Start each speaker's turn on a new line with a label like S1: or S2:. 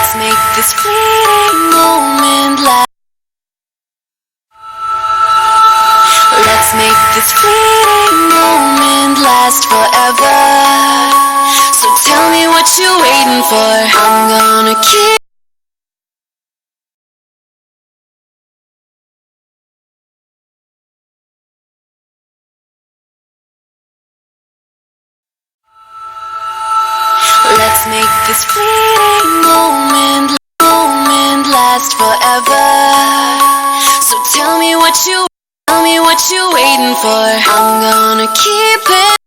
S1: Let's make this fleeting moment last. Let's make this fleeting moment last forever. So tell me what you're waiting for. I'm gonna keep. Let's make this fleeting moment last forever. So tell me what you're waiting for. I'm gonna keep it.